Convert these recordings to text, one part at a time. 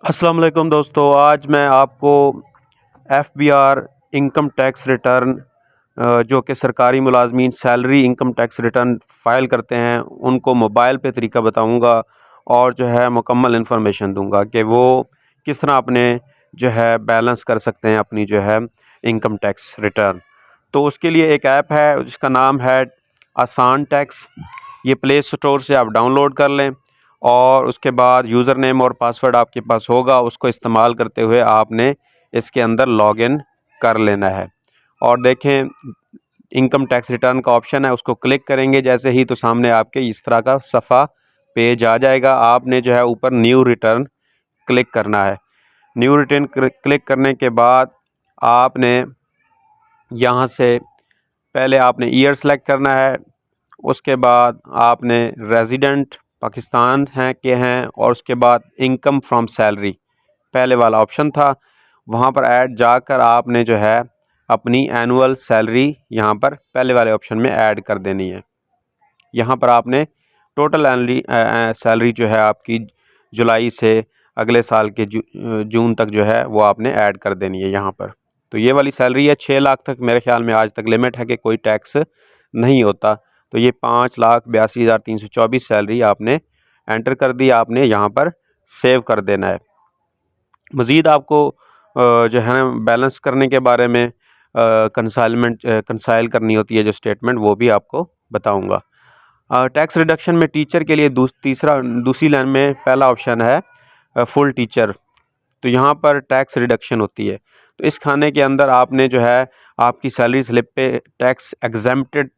अस्सलाम वालेकुम दोस्तों, आज मैं आपको एफबीआर इनकम टैक्स रिटर्न जो कि सरकारी मुलाजमीन salary income tax return file करते हैं उनको मोबाइल पे तरीका बताऊंगा और जो है मुकम्मल इन्फॉर्मेशन दूंगा कि वो किस तरह अपने जो है बैलेंस कर सकते हैं अपनी जो है इनकम टैक्स रिटर्न। तो उसके लिए एक ऐप है जिसका नाम है आसान टैक्स। ये प्ले स्टोर से आप डाउनलोड कर लें और उसके बाद यूज़र नेम और पासवर्ड आपके पास होगा, उसको इस्तेमाल करते हुए आपने इसके अंदर लॉगिन कर लेना है। और देखें इनकम टैक्स रिटर्न का ऑप्शन है, उसको क्लिक करेंगे जैसे ही तो सामने आपके इस तरह का सफ़ा पेज आ जाएगा। आपने जो है ऊपर न्यू रिटर्न क्लिक करना है। न्यू रिटर्न क्लिक करने के बाद आपने यहाँ से पहले आपने ईयर सेलेक्ट करना है। उसके बाद आपने रेजिडेंट पाकिस्तान हैं और उसके बाद इनकम फ्रॉम सैलरी पहले वाला ऑप्शन था, वहाँ पर ऐड जाकर आपने जो है अपनी एनुअल सैलरी यहाँ पर पहले वाले ऑप्शन में ऐड कर देनी है। यहाँ पर आपने टोटल सैलरी जो है आपकी जुलाई से अगले साल के जून तक जो है वो आपने ऐड कर देनी है यहाँ पर। तो ये वाली सैलरी है 6 लाख तक, मेरे ख्याल में आज तक लिमिट है कि कोई टैक्स नहीं होता। तो ये 5,82,324 सैलरी आपने एंटर कर दी, आपने यहाँ पर सेव कर देना है। मज़ीद आपको जो है ना बैलेंस करने के बारे में कंसाइल करनी होती है जो स्टेटमेंट, वो भी आपको बताऊँगा। टैक्स रिडक्शन में टीचर के लिए दूसरी लाइन में पहला ऑप्शन है फुल टीचर। तो यहाँ पर टैक्स रिडक्शन होती है। तो इस खाने के अंदर आपने जो है आपकी सैलरी स्लिप पे टैक्स एग्जेम्प्टेड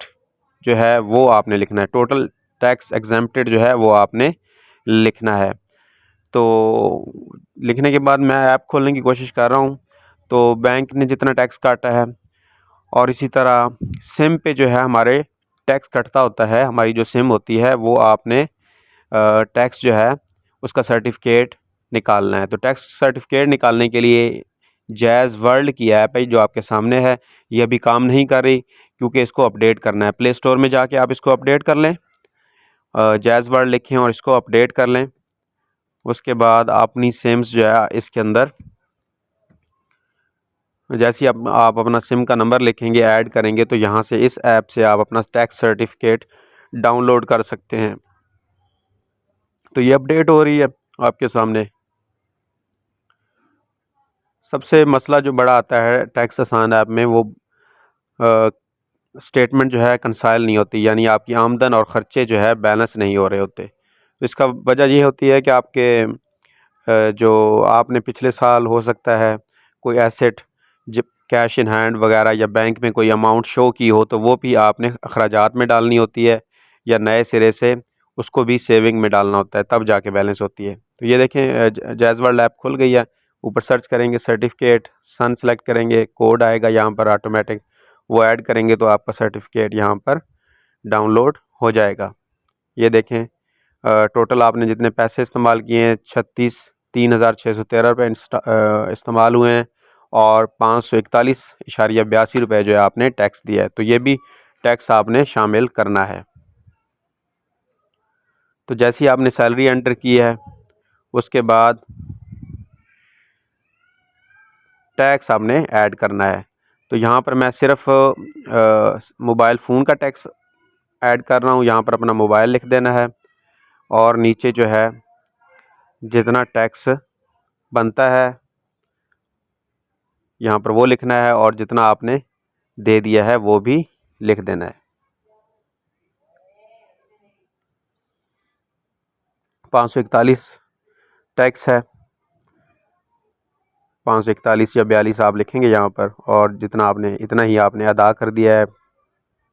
जो है वो आपने लिखना है। टोटल टैक्स एग्जेम्प्टेड जो है वो आपने लिखना है। तो लिखने के बाद मैं ऐप खोलने की कोशिश कर रहा हूँ। तो बैंक ने जितना टैक्स काटा है और इसी तरह सिम पे जो है हमारे टैक्स कटता होता है, हमारी जो सिम होती है वो आपने टैक्स जो है उसका सर्टिफिकेट निकालना है। तो टैक्स सर्टिफिकेट निकालने के लिए जैज़ वर्ल्ड की ऐप है जो आपके सामने है, ये अभी काम नहीं कर रही क्योंकि इसको अपडेट करना है। प्ले स्टोर में जाके आप इसको अपडेट कर लें, जैज़ वर्ल्ड लिखें और इसको अपडेट कर लें। उसके बाद अपनी सिम्स जो है इसके अंदर जैसे ही आप अपना सिम का नंबर लिखेंगे, ऐड करेंगे, तो यहाँ से इस ऐप से आप अपना टैक्स सर्टिफिकेट डाउनलोड कर सकते हैं। तो ये अपडेट हो रही है आपके सामने। सबसे मसला जो बड़ा आता है टैक्स आसान ऐप में वो स्टेटमेंट जो है कंसाइल नहीं होती, यानी आपकी आमदन और ख़र्चे जो है बैलेंस नहीं हो रहे होते। तो इसका वजह ये होती है कि आपके जो आपने पिछले साल हो सकता है कोई एसेट जब कैश इन हैंड वगैरह या बैंक में कोई अमाउंट शो की हो तो वो भी आपने अखराजात में डालनी होती है या नए सिरे से उसको भी सेविंग में डालना होता है, तब जाके बैलेंस होती है। तो ये देखें जैज़ वर्ल्ड ऐप खुल गई है। ऊपर सर्च करेंगे सर्टिफिकेट, सन सेलेक्ट करेंगे, कोड आएगा यहाँ पर ऑटोमेटिक, वो ऐड करेंगे तो आपका सर्टिफिकेट यहाँ पर डाउनलोड हो जाएगा। ये देखें टोटल आपने जितने पैसे इस्तेमाल किए हैं 36,03,613 रुपये इस्तेमाल हुए हैं और 541.82 रुपये जो है आपने टैक्स दिया है। तो ये भी टैक्स आपने शामिल करना है। तो जैसे ही आपने सैलरी एंटर की है उसके बाद टैक्स आपने ऐड करना है। तो यहाँ पर मैं सिर्फ मोबाइल फ़ोन का टैक्स ऐड कर रहा हूँ। यहाँ पर अपना मोबाइल लिख देना है और नीचे जो है जितना टैक्स बनता है यहाँ पर वो लिखना है और जितना आपने दे दिया है वो भी लिख देना है। 541 टैक्स है, 541 या 42 आप लिखेंगे यहाँ पर और जितना आपने इतना ही आपने अदा कर दिया है।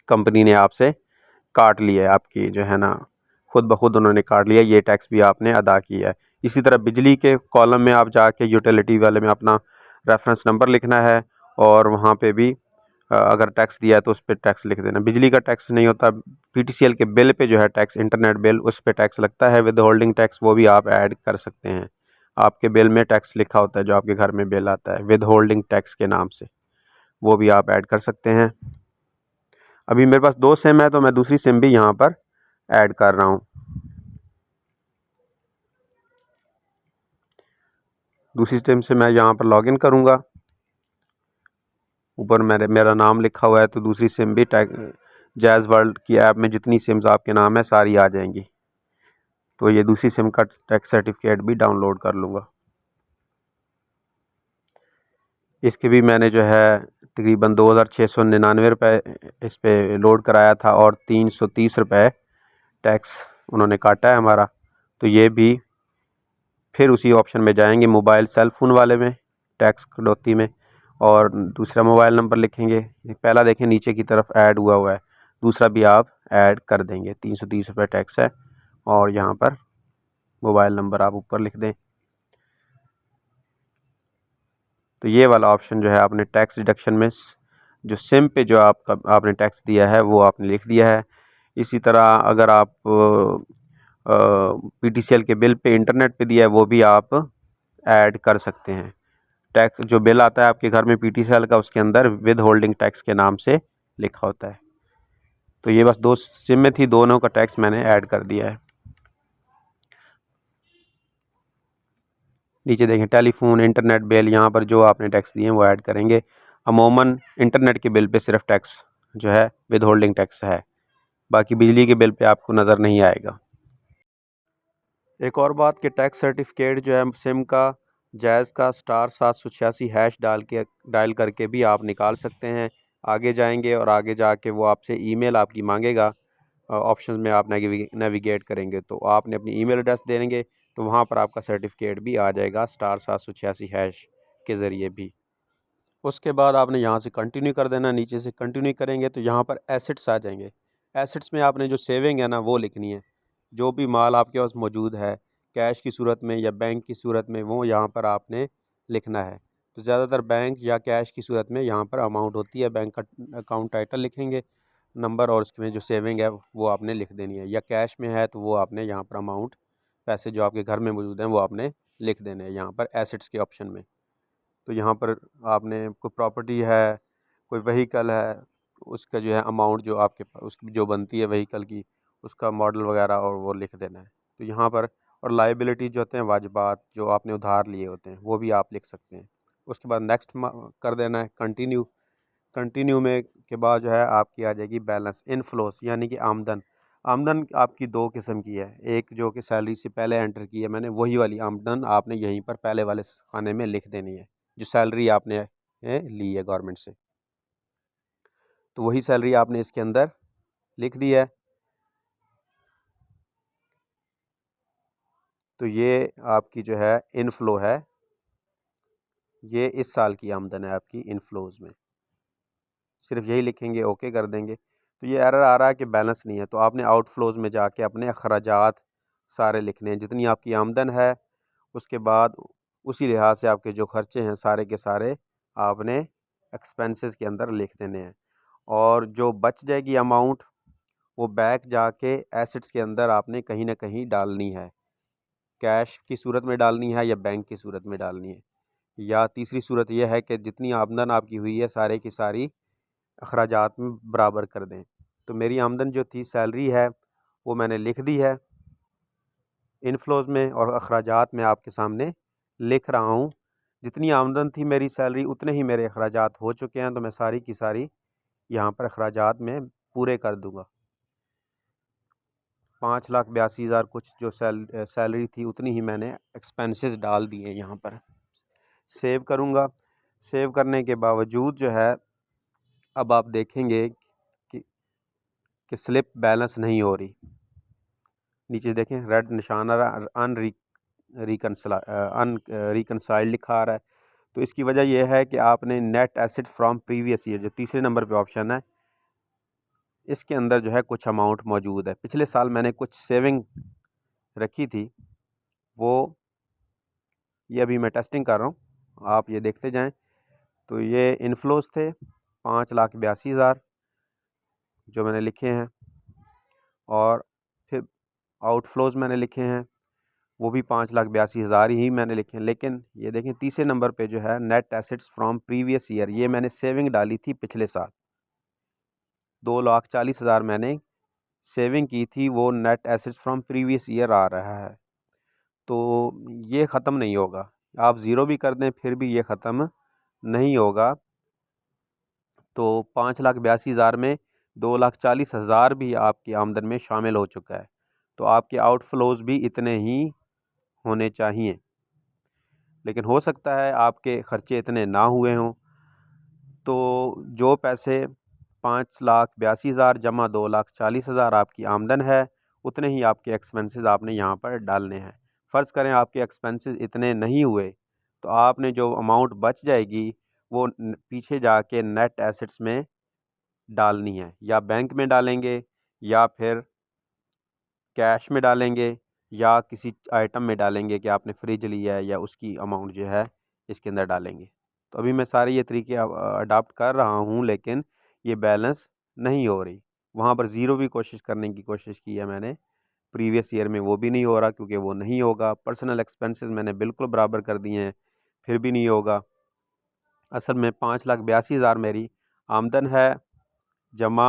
कंपनी ने आपसे काट लिया है, आपकी जो है ना खुद ब खुद उन्होंने काट लिया, ये टैक्स भी आपने अदा किया है। इसी तरह बिजली के कॉलम में आप जाके यूटिलिटी वाले में अपना रेफरेंस नंबर लिखना है और वहाँ पे भी अगर टैक्स दिया है तो उस पर टैक्स लिख देना। बिजली का टैक्स नहीं होता, पीटीसीएल के बिल पे जो है टैक्स, इंटरनेट बिल, उस पर टैक्स लगता है विद होल्डिंग टैक्स, वो भी आप ऐड कर सकते हैं। आपके बिल में टैक्स लिखा होता है, जो आपके घर में बिल आता है विद होल्डिंग टैक्स के नाम से, वो भी आप ऐड कर सकते हैं। अभी मेरे पास 2 सिम है तो मैं दूसरी सिम भी यहाँ पर ऐड कर रहा हूँ। दूसरी सिम से मैं यहाँ पर लॉगिन करूँगा। ऊपर मेरा नाम लिखा हुआ है, तो दूसरी सिम भी जैज़ वर्ल्ड की ऐप में जितनी सिम्स आपके नाम है सारी आ जाएंगी। तो ये दूसरी सिम का टैक्स सर्टिफिकेट भी डाउनलोड कर लूँगा। इसके भी मैंने जो है तकरीबन 2699 रुपये इस पर लोड कराया था और 330 रुपये टैक्स उन्होंने काटा है हमारा। तो ये भी फिर उसी ऑप्शन में जाएंगे मोबाइल सेल फ़ोन वाले में, टैक्स कटौती में, और दूसरा मोबाइल नंबर लिखेंगे। पहला देखें नीचे की तरफ ऐड हुआ है, दूसरा भी आप ऐड कर देंगे। 330 रुपये टैक्स है और यहाँ पर मोबाइल नंबर आप ऊपर लिख दें। तो ये वाला ऑप्शन जो है आपने टैक्स डिडक्शन में जो सिम पे जो आपने टैक्स दिया है वो आपने लिख दिया है। इसी तरह अगर आप PTCL के बिल पे इंटरनेट पे दिया है वो भी आप ऐड कर सकते हैं। टैक्स जो बिल आता है आपके घर में PTCL का, उसके अंदर विद होल्डिंग टैक्स के नाम से लिखा होता है। तो ये बस 2 सिम में थी, दोनों का टैक्स मैंने ऐड कर दिया है। नीचे देखें टेलीफोन इंटरनेट बिल, यहाँ पर जो आपने टैक्स दिए हैं वो ऐड करेंगे। अमूमन इंटरनेट के बिल पे सिर्फ टैक्स जो है विद होल्डिंग टैक्स है, बाकी बिजली के बिल पे आपको नज़र नहीं आएगा। एक और बात कि टैक्स सर्टिफिकेट जो है सिम का जैज़ का *786# डायल करके भी आप निकाल सकते हैं। आगे जाएंगे और आगे जाके वो आपसे ईमेल आपकी मांगेगा। ऑप्शंस में आप नेविगेट करेंगे तो आपने अपनी ईमेल एड्रेस देंगे तो वहाँ पर आपका सर्टिफिकेट भी आ जाएगा *786# के ज़रिए भी। उसके बाद आपने यहाँ से कंटिन्यू कर देना। नीचे से कंटिन्यू करेंगे तो यहाँ पर एसेट्स आ जाएंगे। एसेट्स में आपने जो सेविंग है ना वो लिखनी है। जो भी माल आपके पास मौजूद है कैश की सूरत में या बैंक की सूरत में, वो यहाँ पर आपने लिखना है। तो ज़्यादातर बैंक या कैश की सूरत में यहाँ पर अमाउंट होती है। बैंक का अकाउंट टाइटल लिखेंगे, नंबर, और उसमें जो सेविंग है वो आपने लिख देनी है। या कैश में है तो वो आपने यहाँ पर अमाउंट, पैसे जो आपके घर में मौजूद हैं वो आपने लिख देने हैं यहाँ पर एसेट्स के ऑप्शन में। तो यहाँ पर आपने कोई प्रॉपर्टी है, कोई व्हीकल है, उसका जो है अमाउंट जो आपके उसकी जो बनती है व्हीकल की, उसका मॉडल वगैरह और वो लिख देना है। तो यहाँ पर और लायबिलिटी जो होते हैं वाजिबात जो आपने उधार लिए होते हैं वो भी आप लिख सकते हैं। उसके बाद नेक्स्ट कर देना है, कंटिन्यू। कंटिन्यू में के बाद जो है आपकी आ जाएगी बैलेंस इनफ्लोस, यानी कि आमदन। आमदन आपकी 2 किस्म की है। एक जो कि सैलरी से पहले एंटर की है मैंने, वही वाली आमदन आपने यहीं पर पहले वाले खाने में लिख देनी है। जो सैलरी आपने ली है गवर्नमेंट से, तो वही सैलरी आपने इसके अंदर लिख दी है। तो ये आपकी जो है इनफ्लो है, ये इस साल की आमदन है आपकी इनफ्लोज में। सिर्फ यही लिखेंगे, ओके कर देंगे। तो ये एरर आ रहा है कि बैलेंस नहीं है, तो आपने आउटफ्लोज में जाके अपने अखराजात सारे लिखने हैं। जितनी आपकी आमदन है उसके बाद उसी लिहाज से आपके जो खर्चे हैं सारे के सारे आपने एक्सपेंसेस के अंदर लिख देने हैं। और जो बच जाएगी अमाउंट वो बैक जाके एसेट्स के अंदर आपने कहीं ना कहीं डालनी है। कैश की सूरत में डालनी है या बैंक की सूरत में डालनी है। या तीसरी सूरत यह है कि जितनी आमदन आपकी हुई है सारे की सारी अखराजात में बराबर कर दें। तो मेरी आमदन जो थी सैलरी है वो मैंने लिख दी है इनफ्लोज में, और अखराजात में आपके सामने लिख रहा हूँ। जितनी आमदन थी मेरी सैलरी उतने ही मेरे अखराजात हो चुके हैं, तो मैं सारी की सारी यहाँ पर अखराजात में पूरे कर दूँगा। 5,82,000 कुछ जो सैलरी थी उतनी ही मैंने एक्सपेंसेस डाल दिए यहाँ पर। सेव करूँगा। सेव करने के बावजूद जो है अब आप देखेंगे कि स्लिप बैलेंस नहीं हो रही। नीचे देखें रेड निशान आ रहा, रिकनसाइल्ड लिखा आ रहा है। तो इसकी वजह यह है कि आपने net asset from previous year, जो तीसरे नंबर पे ऑप्शन है, इसके अंदर जो है कुछ अमाउंट मौजूद है। पिछले साल मैंने कुछ सेविंग रखी थी, वो ये अभी मैं टेस्टिंग कर रहा हूँ, आप ये देखते जाएं। तो ये इनफ्लोज थे 5,82,000 जो मैंने लिखे हैं, और फिर आउटफ्लोज मैंने लिखे हैं वो भी 5,82,000 ही मैंने लिखे हैं। लेकिन ये देखें तीसरे नंबर पे जो है net assets from previous year, ये मैंने सेविंग डाली थी पिछले साल 2,40,000 मैंने सेविंग की थी, वो net assets from previous year आ रहा है। तो ये ख़त्म नहीं होगा, आप ज़ीरो भी कर दें फिर भी ये ख़त्म नहीं होगा। तो 5,82,000 में 2,40,000 भी आपकी आमदन में शामिल हो चुका है। तो आपके आउटफ्लोज़ भी इतने ही होने चाहिए, लेकिन हो सकता है आपके ख़र्चे इतने ना हुए हों। तो जो पैसे 5,82,000 जमा 2,40,000 आपकी आमदन है, उतने ही आपके एक्सपेंसेस आपने यहाँ पर डालने हैं। फ़र्ज़ करें आपके एक्सपेंसेस इतने नहीं हुए, तो आपने जो अमाउंट बच जाएगी वो पीछे जाके नेट एसेट्स में डालनी है, या बैंक में डालेंगे या फिर कैश में डालेंगे या किसी आइटम में डालेंगे कि आपने फ्रिज लिया है, या उसकी अमाउंट जो है इसके अंदर डालेंगे। तो अभी मैं सारे ये तरीके अडॉप्ट कर रहा हूँ, लेकिन ये बैलेंस नहीं हो रही। वहाँ पर ज़ीरो भी कोशिश करने की कोशिश की है मैंने प्रीवियस ईयर में, वो भी नहीं हो रहा, क्योंकि वो नहीं होगा। पर्सनल एक्सपेंसेस मैंने बिल्कुल बराबर कर दिए हैं, फिर भी नहीं होगा। असल में 5,82,000 मेरी आमदन है, जमा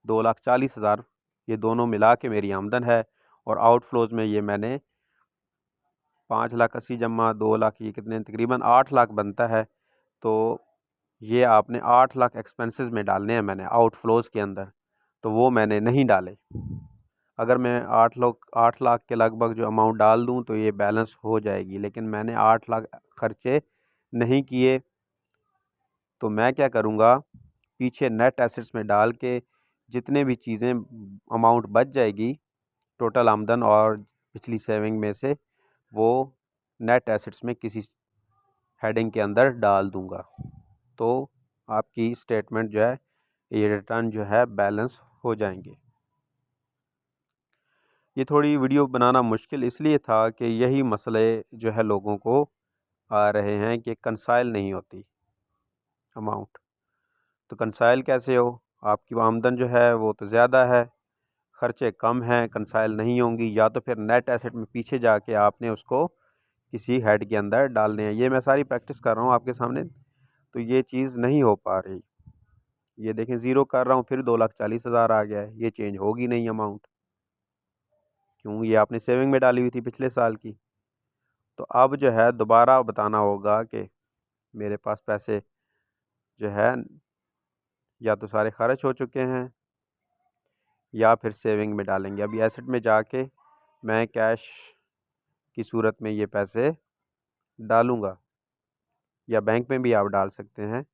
2,40,000, ये दोनों मिला के मेरी आमदन है। और आउटफ्लोज़ में ये मैंने 5,80,000 जमा 2,00,000, ये कितने तकरीबन 8,00,000 बनता है। तो ये आपने 8,00,000 एक्सपेंसेस में डालने हैं मैंने आउटफ्लोज़ के अंदर, तो वो मैंने नहीं डाले। अगर मैं 8,00,000 के लगभग जो अमाउंट डाल दूं तो ये बैलेंस हो जाएगी, लेकिन मैंने 8,00,000 खर्चे नहीं किए। तो मैं क्या करूँगा, पीछे नेट एसेट्स में डाल के जितने भी चीज़ें अमाउंट बच जाएगी टोटल आमदन और पिछली सेविंग में से, वो नेट एसेट्स में किसी हेडिंग के अंदर डाल दूँगा। तो आपकी स्टेटमेंट जो है, ये रिटर्न जो है बैलेंस हो जाएंगे। ये थोड़ी वीडियो बनाना मुश्किल इसलिए था कि यही मसले जो है लोगों को आ रहे हैं कि कंसाइल नहीं होती अमाउंट। तो कंसाइल कैसे हो, आपकी आमदन जो है वो तो ज़्यादा है, ख़र्चे कम हैं, कंसाइल नहीं होंगी, या तो फिर नेट एसेट में पीछे जाके आपने उसको किसी हेड के अंदर डालने हैं। ये मैं सारी प्रैक्टिस कर रहा हूँ आपके सामने, तो ये चीज़ नहीं हो पा रही। ये देखें, ज़ीरो कर रहा हूँ फिर 2,40,000 आ गया है, ये चेंज होगी नहीं अमाउंट, क्यों, ये आपने सेविंग में डाली हुई थी पिछले साल की। तो अब जो है दोबारा बताना होगा कि मेरे पास पैसे जो है या तो सारे खर्च हो चुके हैं या फिर सेविंग में डालेंगे। अभी एसेट में जाके मैं कैश की सूरत में ये पैसे डालूँगा, या बैंक में भी आप डाल सकते हैं,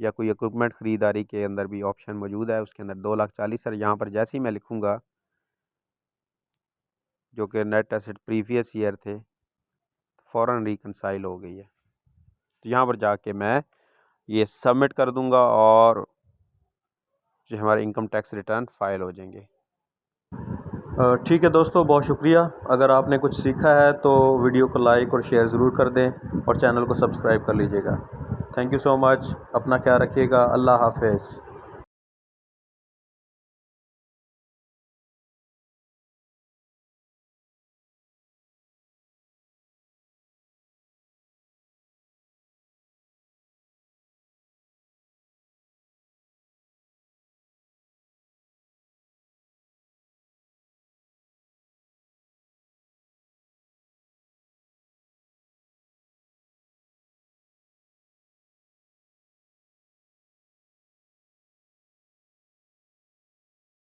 या कोई इक्विपमेंट ख़रीदारी के अंदर भी ऑप्शन मौजूद है, उसके अंदर 2,40,000 सर यहाँ पर जैसे ही मैं लिखूँगा जो कि नेट एसेट प्रीवियस ईयर थे, फ़ौरन रिकंसाइल हो गई है। तो यहाँ पर जाके मैं ये सबमिट कर दूँगा और जो हमारे इनकम टैक्स रिटर्न फ़ाइल हो जाएंगे। ठीक है दोस्तों, बहुत शुक्रिया। अगर आपने कुछ सीखा है तो वीडियो को लाइक और शेयर ज़रूर कर दें और चैनल को सब्सक्राइब कर लीजिएगा। Thank you so much. अपना ख्याल रखिएगा। अल्लाह हाफ़िज़।